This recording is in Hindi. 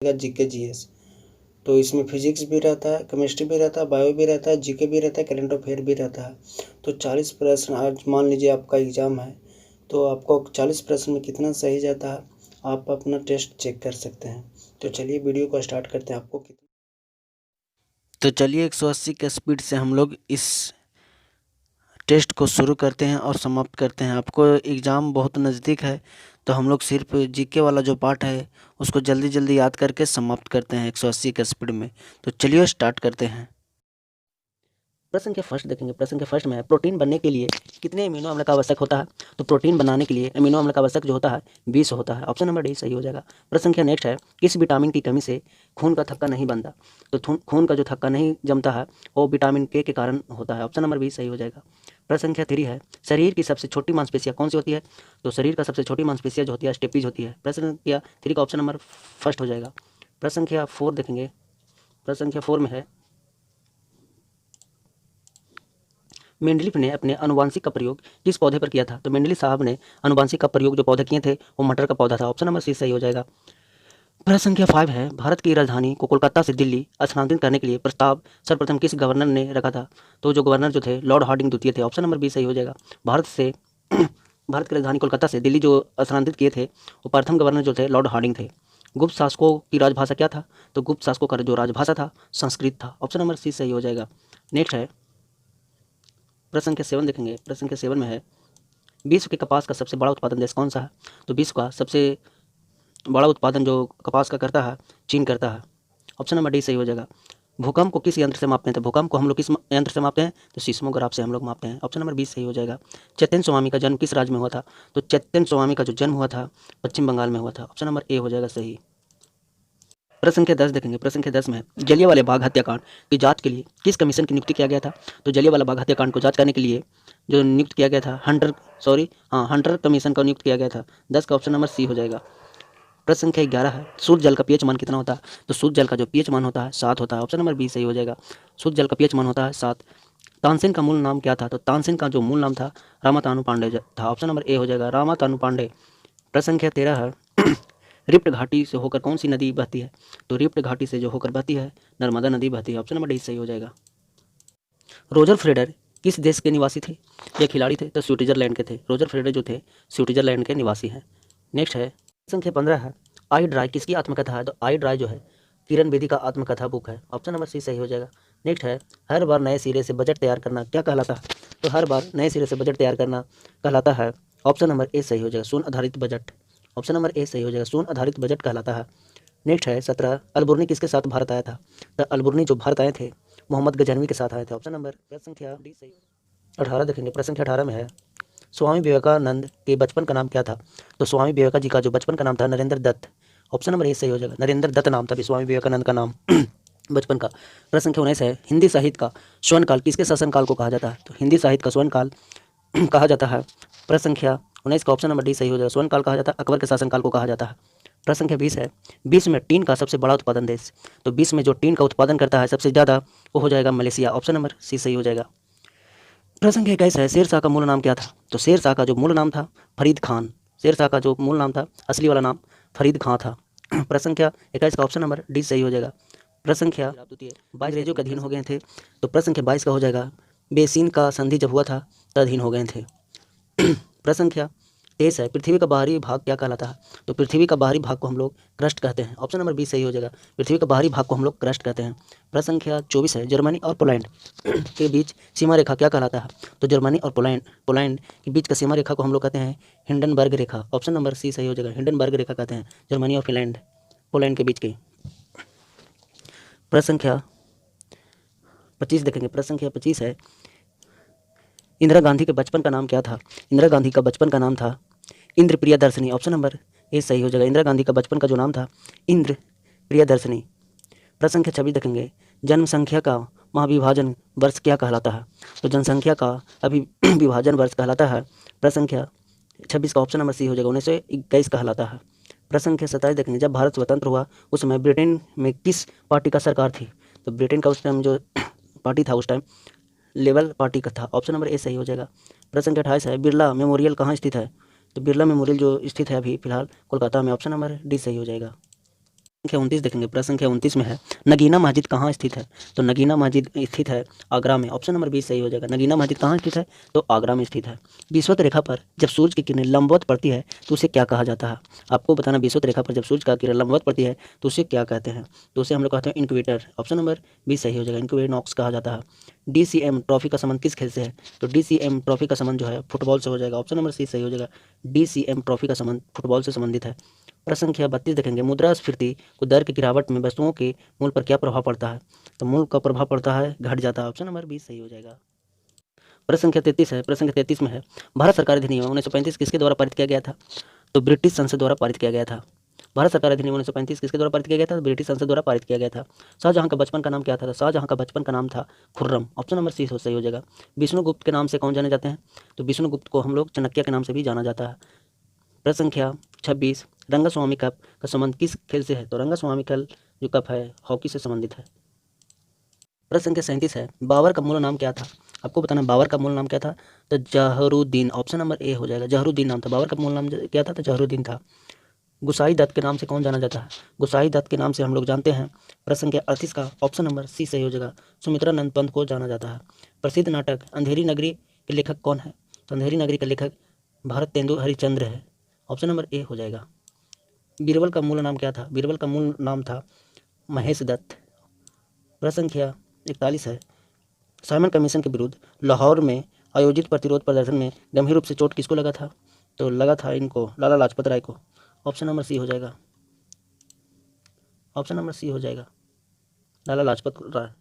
GK GS. तो इसमें फिजिक्स भी रहता है, केमिस्ट्री भी रहता है, बायो भी रहता है, जीके भी रहता है, करंट अफेयर भी रहता है। तो 40 प्रश्न, आज मान लीजिए आपका एग्ज़ाम है, तो आपको 40 प्रश्न में कितना सही जाता है आप अपना टेस्ट चेक कर सकते हैं। तो चलिए वीडियो को स्टार्ट करते हैं। आपको कितना, तो चलिए 180 के स्पीड से हम लोग इस टेस्ट को शुरू करते हैं और समाप्त करते हैं। आपको एग्ज़ाम बहुत नज़दीक है, तो हम लोग सिर्फ जीके वाला जो पार्ट है उसको जल्दी जल्दी याद करके समाप्त करते हैं 180 के स्पीड में। तो चलिए स्टार्ट करते हैं। प्रश्न संख्या फर्स्ट देखेंगे। प्रश्न संख्या फर्स्ट में है, प्रोटीन बनने के लिए कितने अमीनो अम्ल का आवश्यक होता है? तो प्रोटीन बनाने के लिए अमीनो अम्ल का आवश्यक जो होता है 20 होता है। ऑप्शन नंबर डी सही हो जाएगा। प्रश्न संख्या नेक्स्ट है, किस विटामिन की कमी से खून का थक्का नहीं बनता? तो खून का जो थक्का नहीं जमता है वो विटामिन के कारण होता है। ऑप्शन नंबर बी सही हो जाएगा। प्रश्न संख्या 3 है, शरीर की सबसे छोटी मांसपेशियाँ कौन सी होती है? तो शरीर का सबसे छोटी मांसपेशियाँ जो होती है स्टेपीज होती है। प्रश्न संख्या 3 का ऑप्शन नंबर फर्स्ट हो जाएगा। प्रश्न संख्या 4 देखेंगे। प्रश्न संख्या 4 में है, मेंडलीफ ने अपने आनुवंशिक का प्रयोग किस पौधे पर किया था? तो मेंडलीफ साहब ने आनुवंशिक का प्रयोग जो पौधे किए थे वो मटर का पौधा था। ऑप्शन नंबर सी सही हो जाएगा। प्रश्न संख्या 5 है, भारत की राजधानी को कोलकाता से दिल्ली स्थानांतरित करने के लिए प्रस्ताव सर्वप्रथम किस गवर्नर ने रखा था? तो जो गवर्नर जो थे लॉर्ड हार्डिंग द्वितीय थे। ऑप्शन नंबर बी सही हो जाएगा। भारत की राजधानी कोलकाता से दिल्ली जो स्थानांतरित किए थे वो प्रथम गवर्नर जो थे लॉर्ड हार्डिंग थे। गुप्त शासकों की राजभाषा क्या था? तो गुप्त शासकों का जो राजभाषा था संस्कृत था। ऑप्शन नंबर सी सही हो जाएगा। नेक्स्ट है, प्रश्न संख्या 7 देखेंगे। प्रश्न संख्या 7 में है, विश्व के कपास का सबसे बड़ा उत्पादन देश कौन सा है? तो विश्व का सबसे बड़ा उत्पादन जो कपास का करता है चीन करता है। ऑप्शन नंबर डी सही हो जाएगा। भूकंप को किस यंत्र से मापते हैं? तो भूकंप को हम लोग किस यंत्र से मापते हैं? तो सीस्मोग्राफ से हम लोग मापते हैं। ऑप्शन नंबर बी सही हो जाएगा। चैतन्य स्वामी का जन्म किस राज्य में हुआ था? तो चैतन्य स्वामी का जो जन्म हुआ था पश्चिम बंगाल में हुआ था। ऑप्शन नंबर ए हो जाएगा सही। प्रश्न संख्या 10 देखेंगे। प्रश्न संख्या 10 में है, जलियांवाला बाग हत्याकांड की जांच के लिए किस कमीशन की नियुक्ति किया गया था? तो जलियांवाला बाग हत्याकांड को जांच करने के लिए जो नियुक्त किया गया था हंटर कमीशन का नियुक्त किया गया था। 10 का ऑप्शन नंबर सी हो जाएगा। प्रश्न संख्या 11 है, शुद्ध जल का पीएच मान कितना होता है? तो शुद्ध जल का जो पीएच मान होता है 7 होता है। ऑप्शन नंबर बी सही हो जाएगा। शुद्ध जल का पीएच मान होता है 7। तानसेन का मूल नाम क्या था? तो तानसेन का जो मूल नाम था रामातानु पांडे था। ऑप्शन नंबर ए हो जाएगा, रामातानु पांडे। प्रश्न संख्या 13 है, रिफ्ट घाटी से होकर कौन सी नदी बहती है? तो रिफ्ट घाटी से जो होकर बहती है नर्मदा नदी बहती है। ऑप्शन नंबर डी सही हो जाएगा। रोजर फेडरर किस देश के निवासी थे या खिलाड़ी थे? तो स्विट्जरलैंड के थे। रोजर फेडरर जो थे स्विट्जरलैंड के निवासी हैं। नेक्स्ट है, संख्या 15 है, आई ड्राई किसकी आत्मकथा है? तो आई ड्राई जो है किरण बेदी का आत्मकथा बुक है। ऑप्शन नंबर सी सही हो जाएगा। नेक्स्ट है, हर बार नए सिरे से बजट तैयार करना क्या कहलाता है? तो हर बार नए सिरे से बजट तैयार करना कहलाता है। ऑप्शन नंबर ए सही हो जाएगा, शून्य आधारित बजट। ऑप्शन नंबर ए सही हो जाएगा, शून्य आधारित बजट कहलाता है। नेक्स्ट है 17, अलबुर्नी किसके साथ भारत आया था? तो अलबुर्नी जो भारत आए थे मोहम्मद गजनवी के साथ आए थे। ऑप्शन नंबर संख्या डी सही। 18 देखेंगे। प्रश्न संख्या 18 में है, स्वामी विवेकानंद के बचपन का नाम क्या था? तो स्वामी विवेका जी का जो बचपन का नाम था Narendra Datta. Option number A सही हो जाएगा, नरेंद्र दत्त नाम था स्वामी विवेकानंद का नाम बचपन का। प्रश्न संख्या 19 है, हिंदी साहित्य का स्वर्णकाल किसके शासनकाल को कहा जाता है? तो हिंदी साहित्य का स्वर्णकाल कहा जाता है। प्रश्न संख्या 19 का ऑप्शन नंबर डी सही हो जाएगा, स्वर्णकाल कहा जाता है, अकबर के शासनकाल को कहा जाता है। प्रश्न संख्या 20 है, विश्व में टीन का सबसे बड़ा उत्पादन देश? तो विश्व में जो टीन का उत्पादन करता है सबसे ज़्यादा वो हो जाएगा मलेशिया। ऑप्शन नंबर सी सही हो जाएगा। प्रश्न संख्या 21 है, शेर शाह का मूल नाम क्या था? तो शेर शाह का जो मूल नाम था फरीद खान। शेर शाह का जो मूल नाम था असली वाला नाम फरीद खां था। प्रश्न संख्या 21 का ऑप्शन नंबर डी सही हो जाएगा। प्रश्न संख्या 22 अंग्रेजों के अधीन हो गए थे। तो प्रश्न संख्या 22 का हो जाएगा, बेसिन का संधि जब हुआ था तब अधीन हो गए थे। प्रश्न संख्या 23 है, पृथ्वी का बाहरी भाग क्या कहलाता है? तो पृथ्वी का बाहरी भाग को हम लोग क्रस्ट कहते हैं। ऑप्शन नंबर बी सही हो जाएगा, पृथ्वी का बाहरी भाग को हम लोग क्रस्ट कहते हैं। प्रश्न संख्या 24 है, जर्मनी और पोलैंड के बीच सीमा रेखा क्या कहलाता है? तो जर्मनी और पोलैंड के बीच का सीमा रेखा को हम लोग कहते हैं हिंडनबर्ग रेखा। ऑप्शन नंबर सी सही हो जाएगा, हिंडनबर्ग रेखा कहते हैं जर्मनी और पोलैंड के बीच की। प्रश्न संख्या 25 देखेंगे। प्रश्न संख्या 25 है, इंदिरा गांधी के बचपन का नाम क्या था? इंदिरा गांधी का बचपन का नाम था Indra Priyadarshini. Option number A सही हो जाएगा, इंदिरा गांधी का बचपन का जो नाम था इंद्र प्रियदर्शनी। प्रश्न संख्या 26 देखेंगे, जनसंख्या का महाविभाजन वर्ष क्या कहलाता है? तो जनसंख्या का विभाजन वर्ष कहलाता है। प्रश्न संख्या 26 का ऑप्शन नंबर सी हो जाएगा, 1921 कहलाता है। प्रश्न संख्या 27 देखेंगे, जब भारत स्वतंत्र हुआ उस समय ब्रिटेन में किस पार्टी का सरकार थी? तो ब्रिटेन का उस टाइम जो पार्टी था उस टाइम लेबर पार्टी का था। ऑप्शन नंबर ए सही हो जाएगा। प्रश्न संख्या 28 है, बिरला मेमोरियल कहाँ स्थित है? तो बिरला मेमोरियल जो स्थित है अभी फिलहाल कोलकाता में। ऑप्शन नंबर डी सही हो जाएगा। संख्या 29 देखेंगे। प्रश्न संख्या 29 में है, नगीना मस्जिद कहाँ स्थित है? तो नगीना मस्जिद स्थित है आगरा में। ऑप्शन नंबर 20 सही हो जाएगा। नगीना मस्जिद कहाँ स्थित है? तो आगरा में स्थित है। विषुवत रेखा पर जब सूर्य की किरणें लंबवत पड़ती है तो उसे क्या कहा जाता है? आपको बताना, विषुवत रेखा पर जब सूर्य का किरण लंबवत पड़ती है तो उसे क्या कहते हैं? तो उसे हम लोग कहते हैं इनक्यूबेटर। ऑप्शन नंबर 20 सही हो जाएगा। इनक्यूबेनॉक्स कहा जाता है। DCM ट्रॉफी का संबंध किस खेल से है? तो DCM ट्रॉफी का संबंध जो है फुटबॉल से हो जाएगा। ऑप्शन नंबर सी सही हो जाएगा। DCM ट्रॉफी का संबंध फुटबॉल से संबंधित है। प्रश्न संख्या 32 देखेंगे। मुद्रास्फीति को दर की गिरावट में वस्तुओं के मूल्य पर क्या प्रभाव पड़ता है? तो मूल्य का प्रभाव पड़ता है, घट जाता है। ऑप्शन नंबर 20 सही हो जाएगा। प्रश्न संख्या 33 है। प्रश्न संख्या 33 में है, भारत सरकार अधिनियम 1935 किसके द्वारा पारित किया गया था? तो ब्रिटिश संसद द्वारा पारित किया गया था। भारत सरकार अधिनियम 1935 किसके द्वारा पारित किया गया था? ब्रिटिश संसद द्वारा पारित किया गया था। शाहजहां का बचपन का नाम क्या था? तो शाहजहां का बचपन का नाम था खुर्रम। ऑप्शन नंबर सी सही हो जाएगा। विष्णुगुप्त के नाम से कौन जाने जाते हैं? तो विष्णुगुप्त को हम लोग चाणक्य के नाम से भी जाना जाता है। प्रश्न संख्या 26, रंगास्वामी कप का संबंध किस खेल से है? तो रंगास्वामी कप जो कप है हॉकी से संबंधित है। प्रश्न संख्या 37 है, बाबर का मूल नाम क्या था? आपको बताना बाबर का मूल नाम क्या था? तो जहरुद्दीन। ऑप्शन नंबर ए हो जाएगा। जहरुद्दीन नाम था। बाबर का मूल नाम क्या था? तो जहरुद्दीन था। गुसाई दत्त के नाम से कौन जाना जाता है? गुसाई दत्त के नाम से हम लोग जानते हैं। प्रश्न संख्या 38 का ऑप्शन नंबर सी सही हो जाएगा। सुमित्रानंद पंत को जाना जाता है। प्रसिद्ध नाटक अंधेरी नगरी के लेखक कौन है? तो अंधेरी नगरी का लेखक भारतेंदु हरिश्चंद्र है। ऑप्शन नंबर ए हो जाएगा। बीरबल का मूल नाम क्या था? बीरबल का मूल नाम था महेश दत्त। प्रश्न संख्या 41 है, साइमन कमीशन के विरुद्ध लाहौर में आयोजित प्रतिरोध प्रदर्शन में गंभीर रूप से चोट किसको लगा था? तो लगा था इनको लाला लाजपत राय को। ऑप्शन नंबर सी हो जाएगा। ऑप्शन नंबर सी हो जाएगा, लाला लाजपत राय।